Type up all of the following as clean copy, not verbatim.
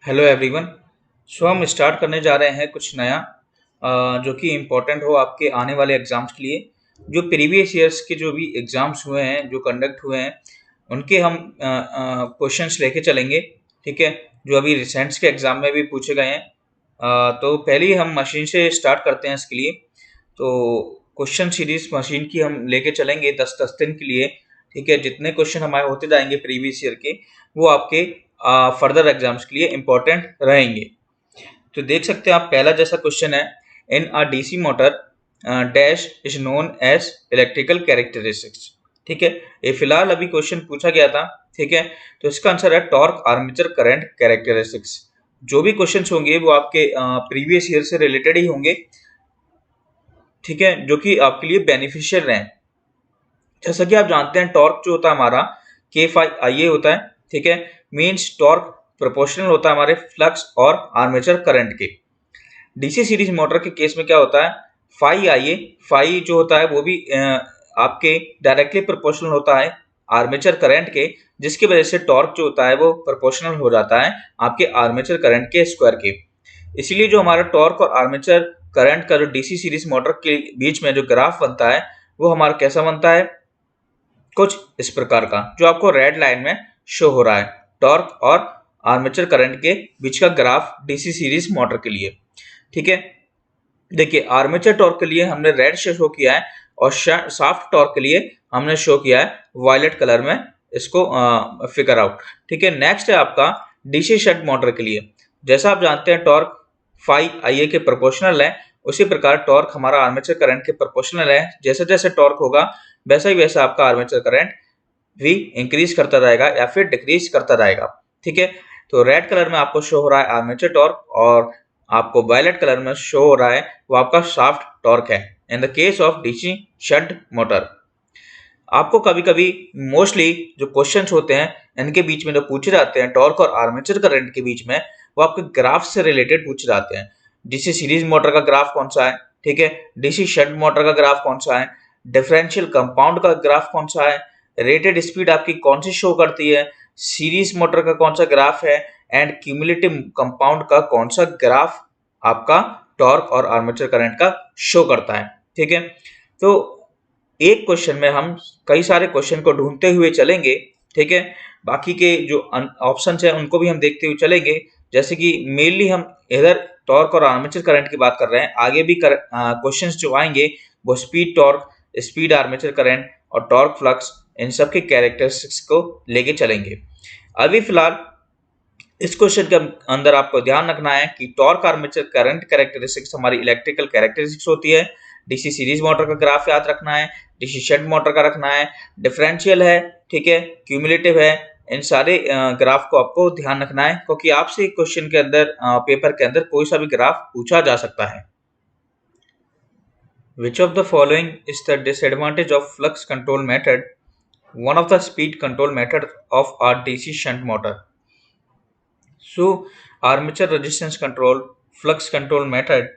Hello everyone. हम start करने जा रहे हैं कुछ नया जो कि इम्पोर्टेंट हो आपके आने वाले एग्ज़ाम्स के लिए। जो प्रीवियस ईयर्स के जो भी एग्ज़ाम्स हुए हैं, जो कंडक्ट हुए हैं, उनके हम क्वेश्चंस लेके चलेंगे। ठीक है, जो अभी रिसेंट्स के एग्ज़ाम में भी पूछे गए हैं। तो पहले ही हम मशीन से स्टार्ट करते हैं इसके लिए। तो क्वेश्चन सीरीज मशीन की हम लेके चलेंगे 10-10 दिन के लिए। ठीक है, जितने क्वेश्चन हमारे होते जाएंगे प्रीवियस ईयर के, वो आपके फर्दर एग्जाम्स के लिए इम्पोर्टेंट रहेंगे। तो देख सकते हैं आप, पहला जैसा क्वेश्चन है, in a DC motor dash is known as electrical characteristics. ठीक है, ये फिलहाल अभी क्वेश्चन पूछा गया था। ठीक है, तो इसका आंसर है टॉर्क आर्मेचर करंट कैरेक्टरिस्टिक्स। जो भी क्वेश्चंस होंगे वो आपके प्रीवियस ईयर से रिलेटेड ही होंगे। ठीक है, जो कि आपके लिए बेनिफिशियल रहें। जैसा कि आप जानते हैं, टॉर्क जो होता है हमारा के फाई आई ए होता है। ठीक है, मीन्स टॉर्क प्रोपोर्शनल होता है हमारे फ्लक्स और आर्मेचर करंट के। डीसी सीरीज मोटर के केस में क्या होता है, फाई आई ए, फाई जो होता है वो भी आपके डायरेक्टली प्रोपोर्शनल होता है आर्मेचर करंट के, जिसकी वजह से टॉर्क जो होता है वो प्रोपोर्शनल हो जाता है आपके आर्मेचर करंट के स्क्वायर के। इसीलिए जो हमारा टॉर्क और आर्मेचर करंट का जो डीसी सीरीज मोटर के बीच में जो ग्राफ बनता है, वो हमारा कैसा बनता है, कुछ इस प्रकार का, जो आपको रेड लाइन में शो हो रहा है। टॉर्क और आर्मेचर करंट के बीच का ग्राफ डीसी सीरीज मोटर के लिए। ठीक है, देखिए आर्मेचर टॉर्क के लिए हमने रेड से शो किया है, और शाफ्ट टॉर्क के लिए हमने शो किया है वायलेट कलर में, इसको फिगर आउट। ठीक है, नेक्स्ट है आपका डीसी शंट मोटर के लिए। जैसा आप जानते हैं टॉर्क फाई आई ए के प्रोपोर्शनल है, उसी प्रकार टॉर्क हमारा आर्मेचर करंट के प्रोपोर्शनल है। जैसे जैसे टॉर्क होगा वैसा ही वैसा आपका आर्मेचर करंट भी इंक्रीज करता जाएगा या फिर डिक्रीज करता जाएगा। ठीक है, तो रेड कलर में आपको शो हो रहा है आर्मेचर टॉर्क, और आपको वायलेट कलर में शो हो रहा है वो आपका शाफ्ट टॉर्क है इन the case of DC shunt motor. आपको कभी कभी मोस्टली जो क्वेश्चंस होते हैं इनके बीच में जो पूछे जाते हैं टॉर्क और आर्मेचर करंट के बीच में, वो आपके ग्राफ से रिलेटेड पूछे जाते हैं। डीसी सीरीज मोटर का ग्राफ कौन सा है, ठीक है, डीसी शंट मोटर का ग्राफ कौन सा है, डिफरेंशियल कंपाउंड का ग्राफ कौन सा है, रेटेड स्पीड आपकी कौन सी शो करती है, सीरीज मोटर का कौन सा ग्राफ है, एंड क्यूमुलेटिव कंपाउंड का कौन सा ग्राफ आपका टॉर्क और आर्मेचर करंट का शो करता है। ठीक है, तो एक क्वेश्चन में हम कई सारे क्वेश्चन को ढूंढते हुए चलेंगे। ठीक है, बाकी के जो ऑप्शन है उनको भी हम देखते हुए चलेंगे। जैसे कि मेनली हम इधर टॉर्क और आर्मेचर करंट की बात कर रहे हैं, आगे भी क्वेश्चंस जो आएंगे वो speed torque, speed armature current और टॉर्क फ्लक्स, इन सब के कैरेक्टरिस्टिक्स को लेके चलेंगे। अभी फिलहाल इस क्वेश्चन के अंदर आपको ध्यान रखना है कि टॉर्क आर्मेचर करंट कैरेक्टरिस्टिक्स हमारी इलेक्ट्रिकल कैरेक्टरिस्टिक्स होती है। डीसी सीरीज मोटर का ग्राफ याद रखना है, डीसी शंट मोटर का रखना है, डिफरेंशियल है, ठीक है, क्यूमुलेटिव है। इन सारे ग्राफ को आपको ध्यान रखना है, क्योंकि आपसे क्वेश्चन के अंदर पेपर के अंदर कोई सा भी ग्राफ पूछा जा सकता है। Which of the following is the disadvantage of flux control method, one of the speed control method of our DC shunt motor? So armature resistance control, flux control method,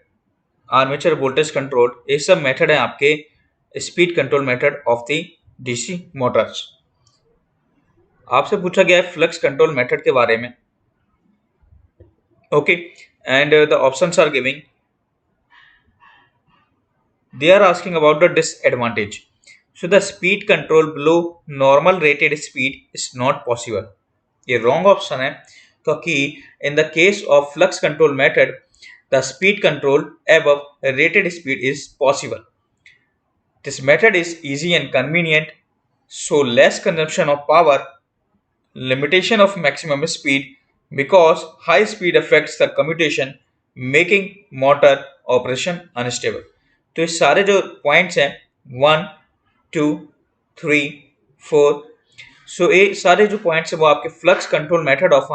armature voltage control, ये सब method है आपके speed control method of the DC Motors. आपसे पूछा गया है flux control method के बारे में। Okay, and the options are giving, they are asking about the disadvantage. So the speed control below normal rated speed is not possible. ये wrong option है, क्योंकि in the case of flux control method the speed control above rated speed is possible. This method is easy and convenient, so less consumption of power, limitation of maximum speed because high speed affects the commutation, making motor operation unstable. तो ये सारे जो points हैं 1, 2, 3, 4, सो ये सारे जो points हैं वो आपके flux control method of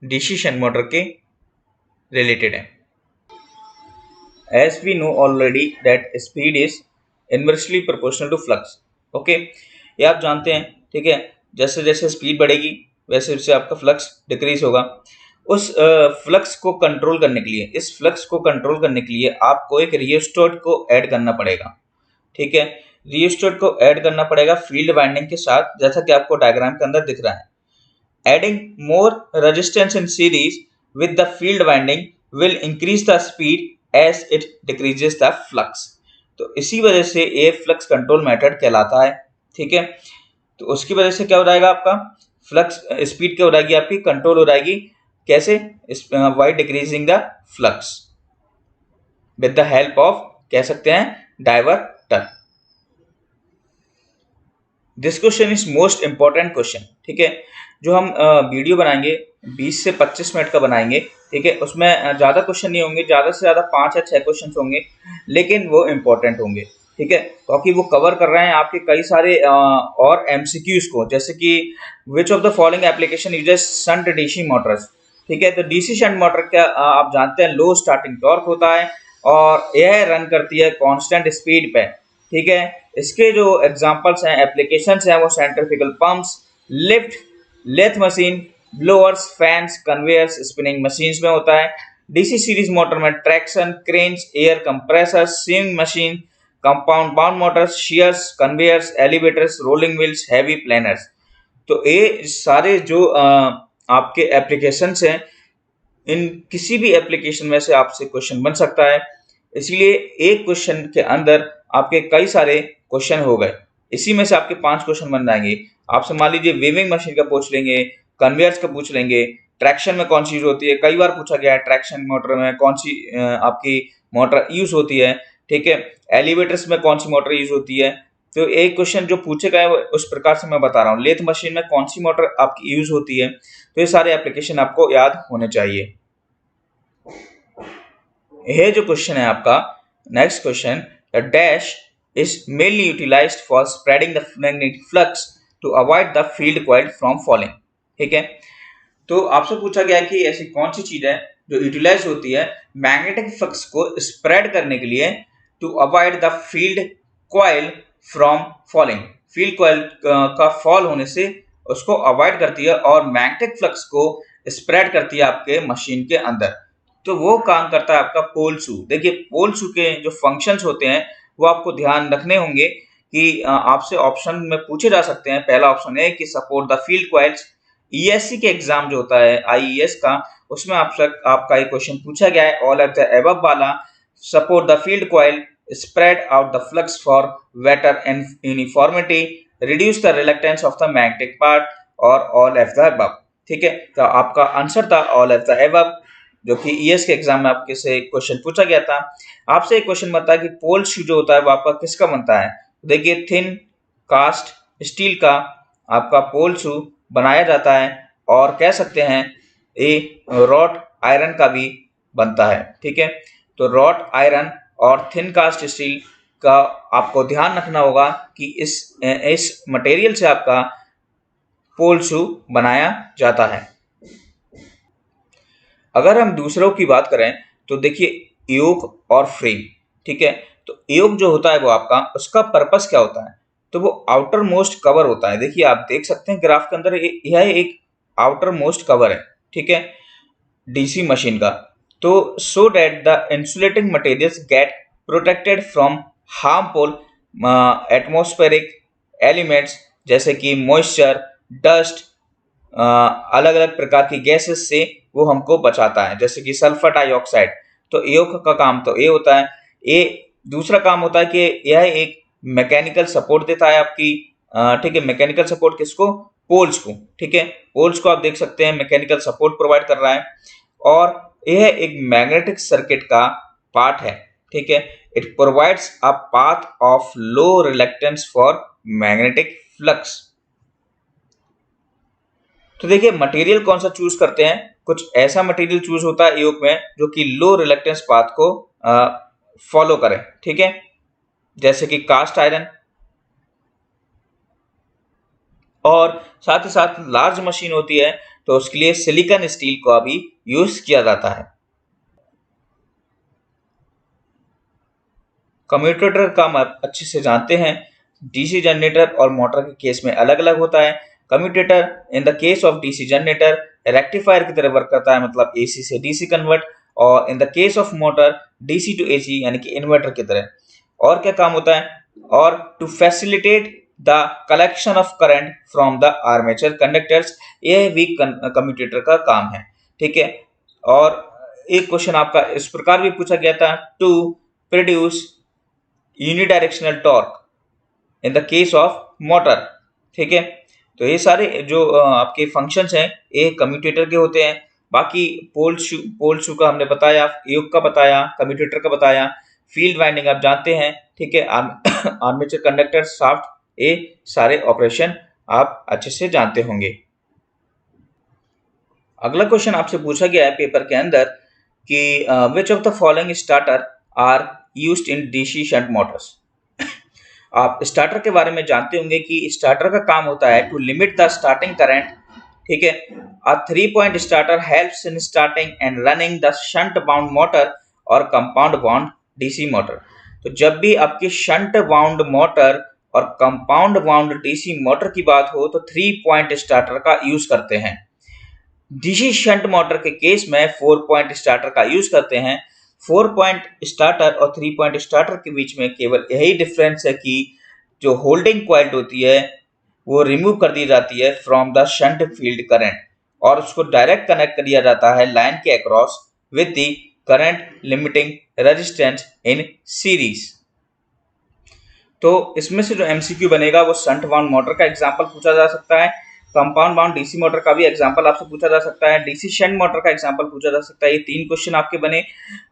DC shunt motor के रिलेटेड है। As we know already that speed is inversely proportional to flux. Okay, ये आप जानते हैं। ठीक है, जैसे जैसे स्पीड बढ़ेगी वैसे वैसे आपका फ्लक्स डिक्रीज होगा। उस फ्लक्स को कंट्रोल करने के लिए, इस फ्लक्स को कंट्रोल करने के लिए आपको एक रियोस्टेट को ऐड करना पड़ेगा। ठीक है, रियोस्टेट को ऐड करना पड़ेगा फील्ड वाइंडिंग के साथ, जैसा कि आपको डायग्राम के अंदर दिख रहा है। Adding more resistance in series with the field winding will increase the speed as it decreases the flux। तो इसी वजह से ये फ्लक्स कंट्रोल मेथड कहलाता है। ठीक है, तो उसकी वजह से क्या हो जाएगा, आपका फ्लक्स स्पीड क्या हो जाएगी, आपकी कंट्रोल हो जाएगी। कैसे? By decreasing the flux with the help of, कह सकते हैं, diverter. This question is most important question. ठीक है, जो हम वीडियो बनाएंगे 20 से 25 मिनट का बनाएंगे। ठीक है, उसमें ज़्यादा क्वेश्चन नहीं होंगे, ज़्यादा से ज़्यादा 5 या 6 क्वेश्चन होंगे, लेकिन वो इम्पोर्टेंट होंगे। ठीक है, क्योंकि वो कवर कर रहे हैं आपके कई सारे और एमसीक्यूज को, जैसे कि which of the following application uses shunt DC Motors. ठीक है, तो डीसी शंट मोटर क्या आप जानते हैं, लो स्टार्टिंग टॉर्क होता है और यह रन करती है कांस्टेंट स्पीड पे। ठीक है, इसके जो एग्जांपल्स हैं, एप्लीकेशंस हैं, वो centrifugal pumps, lift, lathe machine, blowers, fans, conveyors, spinning machines में होता है। डीसी सीरीज मोटर में traction, cranes, air compressors, swing machine, compound bound motors, shears, conveyors, elevators, rolling wheels, heavy planers. तो ये सारे जो आपके एप्लीकेशंस हैं, इन किसी भी एप्लीकेशन में से आपसे क्वेश्चन बन सकता है। इसलिए एक क्वेश्चन के अंदर आपके कई सारे क्वेश्चन हो गए, इसी में से आपके 5 क्वेश्चन बन जाएंगे। आपसे मान लीजिए वीविंग मशीन का पूछ लेंगे, कन्वेयर्स का पूछ लेंगे, ट्रैक्शन में कौन सी यूज होती है, कई बार पूछा गया है ट्रैक्शन मोटर में कौन सी आपकी मोटर यूज होती है। ठीक है, एलिवेटर्स में कौन सी मोटर यूज होती है। तो एक क्वेश्चन जो पूछे गए उस प्रकार से मैं बता रहा हूँ, लेथ मशीन में कौन सी मोटर आपकी यूज होती है। तो ये सारे एप्लीकेशन आपको याद होने चाहिए। यह जो क्वेश्चन है आपका next question, the dash is mainly utilised for spreading the magnetic flux to avoid the field coil from falling. ठीक है, तो आपसे पूछा गया कि ऐसी कौन सी चीज है जो यूटिलाइज होती है मैग्नेटिक फ्लक्स को स्प्रेड करने के लिए, to avoid the field coil from falling. Field coil का फॉल होने से उसको अवॉइड करती है और मैग्नेटिक फ्लक्स को स्प्रेड करती है आपके मशीन के अंदर। तो वो काम करता है आपका पोल शू। देखिए, पोल शू के जो फंक्शंस होते हैं वो आपको ध्यान रखने होंगे कि आपसे ऑप्शन में पूछे जा सकते हैं। पहला ऑप्शन है कि support the field coils. ESC के एग्जाम जो होता है आईईएस का, उसमें आपका एक क्वेश्चन पूछा गया है ऑल ऑफ द अबव वाला, support the field coil, spread out the flux for better uniformity, reduce the reluctance of the magnetic part, और ऑल ऑफ द अबव। ठीक है, तो आपका आंसर था ऑल ऑफ द अबव, जो कि ES के एग्जाम में आपके से क्वेश्चन पूछा गया था। आपसे एक क्वेश्चन बनता है कि पोल शू जो होता है वो आपका किसका बनता है। देखिए, थिन कास्ट स्टील का आपका पोल शू बनाया जाता है, और कह सकते हैं ये रॉट आयरन का भी बनता है। ठीक है, तो रॉट आयरन और थिन कास्ट स्टील का आपको ध्यान रखना होगा कि इस मटेरियल से आपका पोल शू बनाया जाता है। अगर हम दूसरों की बात करें तो देखिए, योक और फ्रेम। ठीक है, तो योक जो होता है वो आपका, उसका पर्पस क्या होता है, तो वो आउटर मोस्ट कवर होता है। देखिए, आप देख सकते हैं ग्राफ के अंदर यह एक आउटर मोस्ट कवर है। ठीक है, डीसी मशीन का। तो so that the insulating materials get protected from harmful atmospheric elements, जैसे कि मॉइस्चर, डस्ट, अलग अलग प्रकार की गैसेस से वो हमको बचाता है, जैसे कि सल्फर डाइऑक्साइड। तो योक का काम तो ये होता है। ये दूसरा काम होता है कि यह एक मैकेनिकल सपोर्ट देता है आपकी। ठीक है, मैकेनिकल सपोर्ट किसको, पोल्स को। ठीक है, पोल्स को आप देख सकते हैं मैकेनिकल सपोर्ट प्रोवाइड कर रहा है, और यह एक मैग्नेटिक सर्किट का पार्ट है। ठीक है, it provides a path of low reluctance for magnetic flux. तो देखिए, मटेरियल कौन सा चूज करते हैं, कुछ ऐसा मटेरियल चूज होता है योक में जो कि लो रिलक्टेंस पाथ को फॉलो करे। ठीक है, जैसे कि कास्ट आयरन, और साथ ही साथ लार्ज मशीन होती है तो उसके लिए सिलिकॉन स्टील का भी यूज किया जाता है। कम्यूटेटर का हम अच्छे से जानते हैं, डीसी जनरेटर और मोटर के केस में अलग अलग होता है। Commutator in the case of DC generator rectifier की तरह वर्क करता है, मतलब एसी से डीसी कन्वर्ट, और in the case of motor DC to AC यानी कि इन्वर्टर की तरह। और क्या काम होता है, और to facilitate the collection of current from the armature conductors, यह भी कम्यूटेटर का काम है। ठीक है, और एक क्वेश्चन आपका इस प्रकार भी पूछा गया था, to produce unidirectional torque in the case of motor. ठीक है, तो ये सारे जो आपके फंक्शंस हैं ये कम्यूटेटर के होते हैं। बाकी पोल शू का हमने बताया, योग का बताया, कम्यूटेटर का बताया, फील्ड वाइंडिंग आप जानते हैं। ठीक है, आर्मेचर कंडक्टर, शाफ्ट, ये सारे ऑपरेशन आप अच्छे से जानते होंगे। अगला क्वेश्चन आपसे पूछा गया है पेपर के अंदर कि which of the following starter are used in DC shunt motors. आप स्टार्टर के बारे में जानते होंगे कि स्टार्टर का काम होता है to limit the starting current. ठीक है, a 3 point starter helps in starting and running the shunt wound motor और कंपाउंड बाउंड डीसी मोटर। तो जब भी आपकी शंट बाउंड मोटर और कंपाउंड बाउंड डीसी मोटर की बात हो तो 3 पॉइंट स्टार्टर का यूज करते हैं। डीसी शंट मोटर के केस में 4 पॉइंट स्टार्टर का यूज करते हैं। 4 पॉइंट स्टार्टर और 3 पॉइंट स्टार्टर के बीच में केवल यही डिफरेंस है कि जो होल्डिंग कॉइल होती है वो रिमूव कर दी जाती है from the shunt field current और उसको डायरेक्ट कनेक्ट कर दिया जाता है लाइन के across with the current limiting resistance in series. तो इसमें से जो एमसीक्यू बनेगा वो शंट बाउंड मोटर का एग्जांपल पूछा जा सकता है, कंपाउंड बाउंड डीसी मोटर का भी एग्जांपल आपसे पूछा जा सकता है, डीसी शंट मोटर का एग्जांपल पूछा जा सकता है। ये 3 क्वेश्चन आपके बने।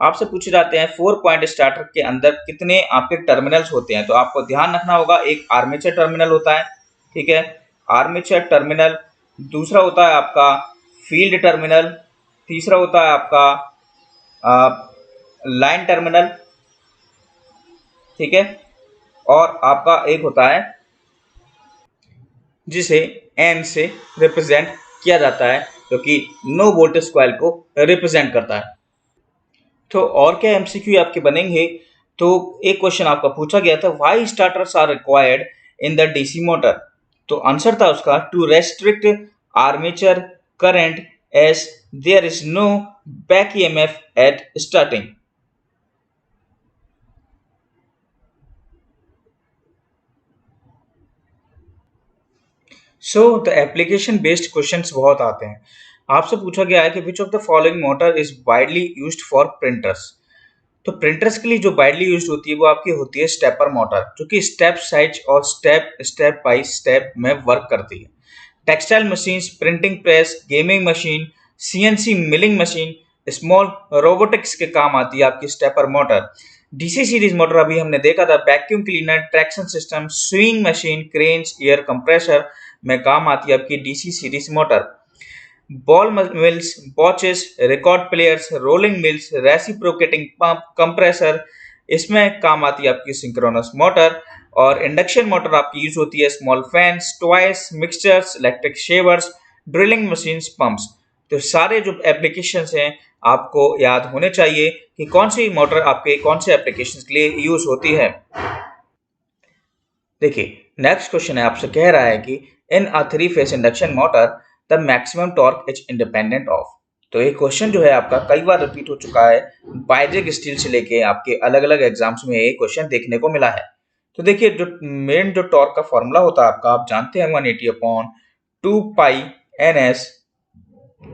आपसे पूछे जाते हैं 4 पॉइंट स्टार्टर के अंदर कितने आपके टर्मिनल्स होते हैं। तो आपको ध्यान रखना होगा, एक आर्मेचर टर्मिनल होता है, ठीक है, आर्मेचर टर्मिनल, दूसरा होता है आपका फील्ड टर्मिनल, तीसरा होता है आपका लाइन टर्मिनल, ठीक है, और आपका एक होता है जिसे एन से रिप्रेजेंट किया जाता है जो कि नो वोल्टेज कॉइल को रिप्रेजेंट करता है। तो और क्या एमसीक्यू आपके बनेंगे। तो एक क्वेश्चन आपका पूछा गया था, why starters are required in the DC motor. तो आंसर था उसका, to restrict armature current as there is no back EMF at starting. So the application based questions बहुत आते हैं। आपसे पूछा गया है कि which of the following motor is widely used for printers. तो प्रिंटर्स के लिए जो वाइडली यूज्ड होती है वो आपकी होती है स्टेपर मोटर, जो कि स्टेप साइज और स्टेप बाय स्टेप में वर्क करती है। Textile machine, printing press, gaming machine, CNC milling machine, small robotics के काम आती है आपकी stepper motor. DC series motor अभी हमने देखा था, vacuum cleaner, traction system, swing machine, cranes, air compressor में काम आती है आपकी DC series motor. Ball mills, watches, record players, rolling mills, reciprocating pump, compressor, इसमें काम आती है आपकी सिंक्रोनस मोटर। और इंडक्शन मोटर आपकी यूज होती है small fans, toys, mixtures, electric shavers, drilling machines, pumps. तो सारे जो एप्लीकेशंस हैं आपको याद होने चाहिए कि कौन सी मोटर आपके कौन से एप्लीकेशंस के लिए यूज होती है। देखिए नेक्स्ट क्वेश्चन है, आपसे कह रहा है कि इन अ 3 phase induction motor the maximum torque is independent of. तो ये क्वेश्चन जो है आपका कई बार रिपीट हो चुका है, बाइजिक स्टील से लेके आपके अलग अलग एग्जाम्स में ये क्वेश्चन देखने को मिला है। तो देखिए जो मेन जो टॉर्क का फॉर्मूला होता है आपका, आप जानते हैं 180 upon 2 pi N S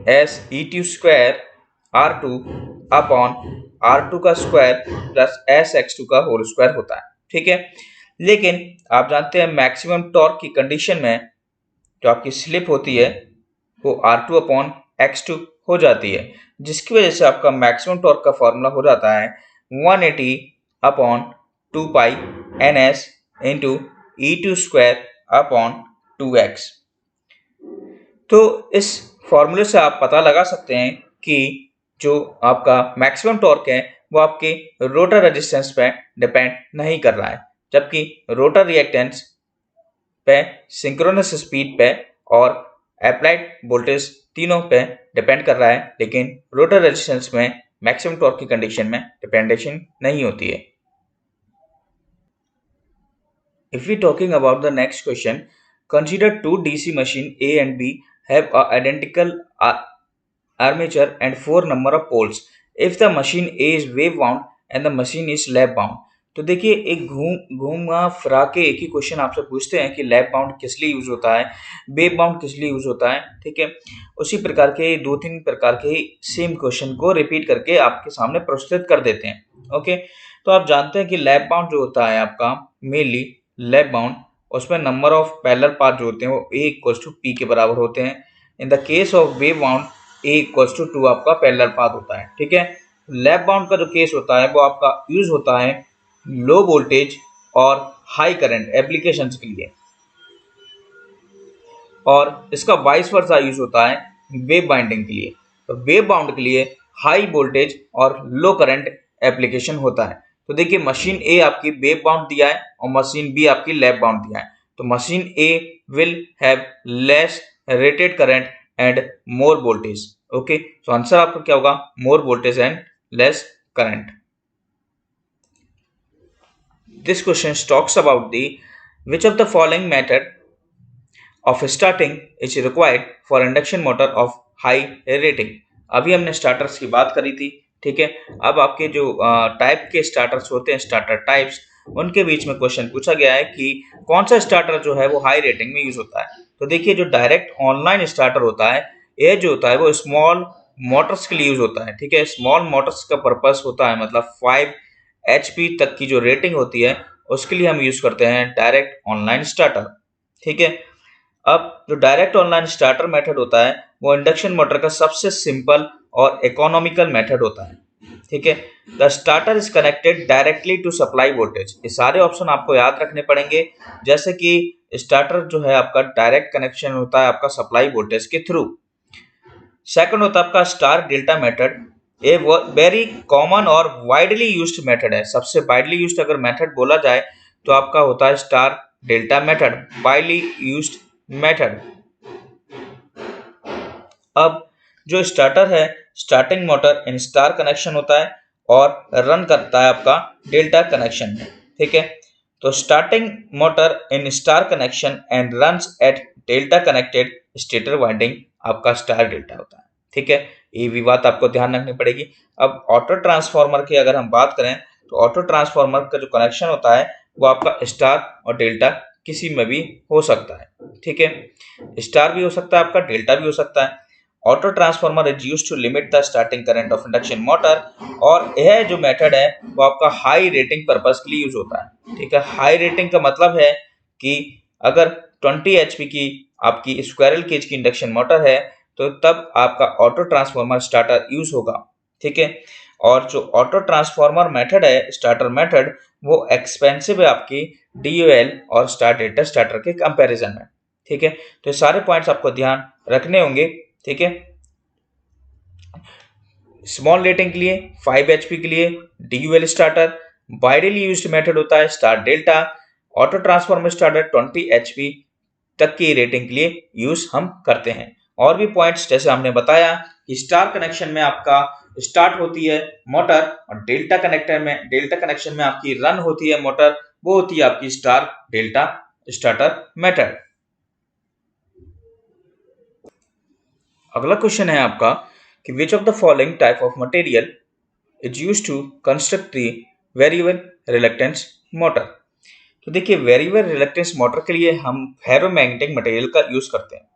S E T square R two upon R two का square plus S X two का होल स्क्वायर होता है। ठीक है, लेकिन आप जानते हैं मैक्सिमम टॉर्क की कंडीशन में जो आपकी स्लिप होती है वो R2 अपॉन X2 हो जाती है, जिसकी वजह से आपका मैक्सिमम टॉर्क का फॉर्मूला हो जाता है 180 upon 2 pi N S into E two square upon 2x। तो इस फॉर्मूले से आप पता लगा सकते हैं कि जो आपका मैक्सिमम टॉर्क है वो आपके रोटर रेजिस्टेंस पे डिपेंड नहीं कर रहा है, जबकि रोटर रिएक्टेंस पे, सिंक्रोनस स्पीड पे और अप्लाइड वोल्टेज तीनों पे डिपेंड कर रहा है, लेकिन रोटर रेजिस्टेंस में मैक्सिमम टॉर्क की कंडीशन में डिपेंडेशन नहीं होती है। If we talking about the next question, consider two DC machine A and B have a identical armature and 4 number of poles. If the machine A is wave bound and the machine is lap bound, तो देखिए एक घूमा फिरा के एक ही question आपसे पूछते हैं कि लैप बाउंड किस लिए यूज होता है, वेब बाउंड किस लिए यूज होता है, ठीक है। उसी प्रकार के 2-3 प्रकार के सेम क्वेश्चन को रिपीट करके आपके सामने प्रस्तुत कर देते हैं। ओके, तो आप जानते हैं कि लैप बाउंड जो होता है आपका मेनली लैप बाउंड, उसमें नंबर ऑफ पैरेलल पाथ जो होते हैं वो a इक्वल्स टू p के बराबर होते हैं। In the case of wave wound a equals to 2 आपका पैरेलल पाथ होता है, ठीक है। लैप बाउंड का जो केस होता है वो आपका यूज होता है लो वोल्टेज और हाई करंट एप्लीकेशंस के लिए, और इसका वाइस वर्सा यूज होता है वेव बाइंडिंग के लिए। तो वेव बाउंड के लिए हाई वोल्टेज और लो करंट एप्लीकेशन होता है। तो देखिए मशीन ए आपकी वेव बाउंड दिया है और मशीन बी आपकी लैप बाउंड दिया है। तो machine A will have less rated current and more voltage. Okay, तो आंसर आपका क्या होगा? More voltage and less current. This question talks about the which of the following method of starting is required for induction motor of high rating। अभी हमने starters की बात करी थी, ठीक है। अब आपके जो टाइप के स्टार्टर्स होते हैं, स्टार्टर टाइप्स, उनके बीच में क्वेश्चन पूछा गया है कि कौन सा स्टार्टर जो है वो हाई रेटिंग में यूज होता है। तो देखिए जो डायरेक्ट ऑनलाइन स्टार्टर होता है, ये जो होता है वो स्मॉल मोटर्स के लिए यूज होता है, ठीक है। स्मॉल मोटर्स का पर्पस होता है मतलब 5 HP तक की जो रेटिंग होती है उसके लिए हम यूज करते हैं डायरेक्ट ऑनलाइन स्टार्टर, ठीक है। अब जो डायरेक्ट ऑनलाइन स्टार्टर मेथड होता है वो इंडक्शन मोटर का सबसे सिंपल और इकोनॉमिकल मेथड होता है, ठीक है। The starter is connected directly to supply voltage. ये सारे ऑप्शन आपको याद रखने पड़ेंगे, जैसे कि स्टार्टर जो है आपका डायरेक्ट कनेक्शन होता है आपका सप्लाई वोल्टेज के थ्रू। सेकंड होता है आपका स्टार डेल्टा मेथड। ये वेरी कॉमन और वाइडली यूज्ड मेथड है। सबसे वाइडली यूज्ड अगर मेथड बोला जाए तो आपका होता है star delta method, widely used method. अब जो स्टार्टर है, starting motor in star connection होता है और रन करता है आपका डेल्टा कनेक्शन में, ठीक है। तो starting motor in star connection and runs at delta connected stator winding आपका स्टार डेल्टा होता है, ठीक है। ये भी बात आपको ध्यान रखनी पड़ेगी। अब ऑटो ट्रांसफार्मर की अगर हम बात करें तो ऑटो ट्रांसफार्मर का जो कनेक्शन होता है वो आपका स्टार और डेल्टा किसी में भी हो सकता है, ठीक है। स्टार भी हो सकता है आपका, डेल्टा भी हो सकता है। Auto transformer is used to limit the starting current of induction motor, और यह जो मेथड है वो आपका हाई रेटिंग पर्पस के लिए यूज होता है, ठीक है। हाई रेटिंग का मतलब है कि अगर 20 HP की आपकी स्क्वायरल केज की इंडक्शन मोटर है तो तब आपका ऑटो ट्रांसफार्मर स्टार्टर यूज होगा, ठीक है। और जो ऑटो ट्रांसफार्मर मेथड है, स्टार्टर मेथड, वो एक्सपेंसिव है आपकी DOL और स्टार डेल्टा स्टार्टर के कंपैरिजन में, ठीक है। तो ये सारे पॉइंट्स आपको ध्यान रखने होंगे, ठीक है। स्मॉल रेटिंग के लिए 5 HP के लिए DOL starter, widely used method होता है star delta. Auto transformer starter 20 HP तक की रेटिंग के लिए यूज हम करते हैं। और भी पॉइंट्स जैसे हमने बताया कि स्टार कनेक्शन में आपका स्टार्ट होती है मोटर और डेल्टा कनेक्शन में आपकी रन होती है मोटर, वो होती है आपकी स्टार डेल्टा स्टार्टर मेथड। अगला क्वेश्चन है आपका कि which of the following type of material is used to construct the variable reluctance motor. तो देखिए वेरिएबल रिलक्टेंस मोटर के लिए हम फेरोमैग्नेटिक मटेरियल का यूज करते हैं,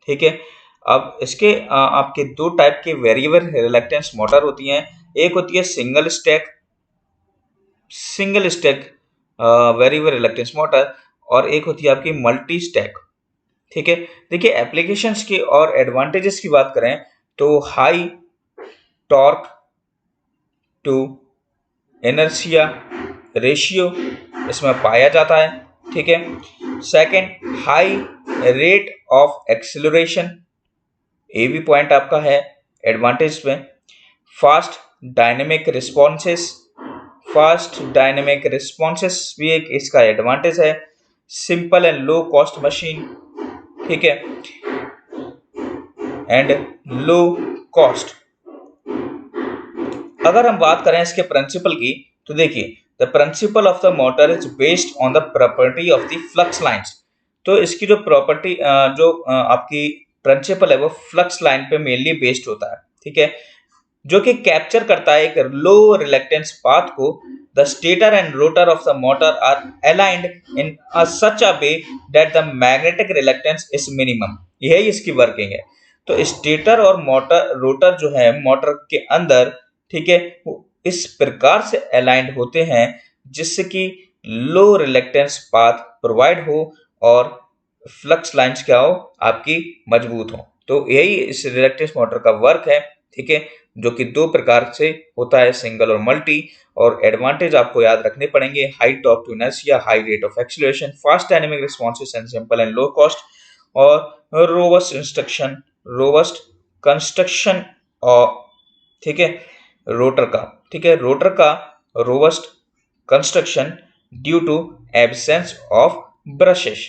ठीक है। अब इसके आपके दो टाइप के वेरिएबल रिलक्टेंस मोटर होती हैं। एक होती है single stack variable reluctance motor, और एक होती है आपकी मल्टी स्टैक, ठीक है। देखिए एप्लीकेशंस की और एडवांटेजेस की बात करें तो high torque to inertia ratio इसमें पाया जाता है, ठीक है। Second, high rate of acceleration, ये भी पॉइंट आपका है एडवांटेज में। फास्ट डायनेमिक रिस्पॉन्सेस भी एक इसका एडवांटेज है। Simple and low cost machine, ठीक है, एंड लो कॉस्ट। अगर हम बात करें इसके प्रिंसिपल की तो देखिए the principle of the motor is based on the property of the flux lines. तो इसकी जो प्रॉपर्टी आपकी प्रिंसिपल है वो फ्लक्स लाइन पे मेनली बेस्ड होता है, ठीक है। जो कि कैप्चर करता है एक लो रिलक्टेंस पाथ को। The stator and rotor of the motor are aligned in such a way that the magnetic reluctance is minimum. यही इसकी वर्किंग है। तो स्टेटर और मोटर रोटर जो है मोटर के अंदर, ठीक है, वो इस प्रकार से अलाइंड होते हैं जिससे कि लो रिलक्टेंस पाथ प्रोवाइड हो और फ्लक्स लाइंस क्या हो, आपकी मजबूत हो। तो यही इस रिलक्टेंस मोटर का वर्क है, ठीक है, जो कि दो प्रकार से होता है, सिंगल और मल्टी। और एडवांटेज आपको याद रखने पड़ेंगे, high torque to inertia, high rate of acceleration, fast dynamic responses and simple and low cost, और रोबस्ट कंस्ट्रक्शन, और ठीक है रोटर का, ठीक है, रोटर का robust construction due to absence of brushes.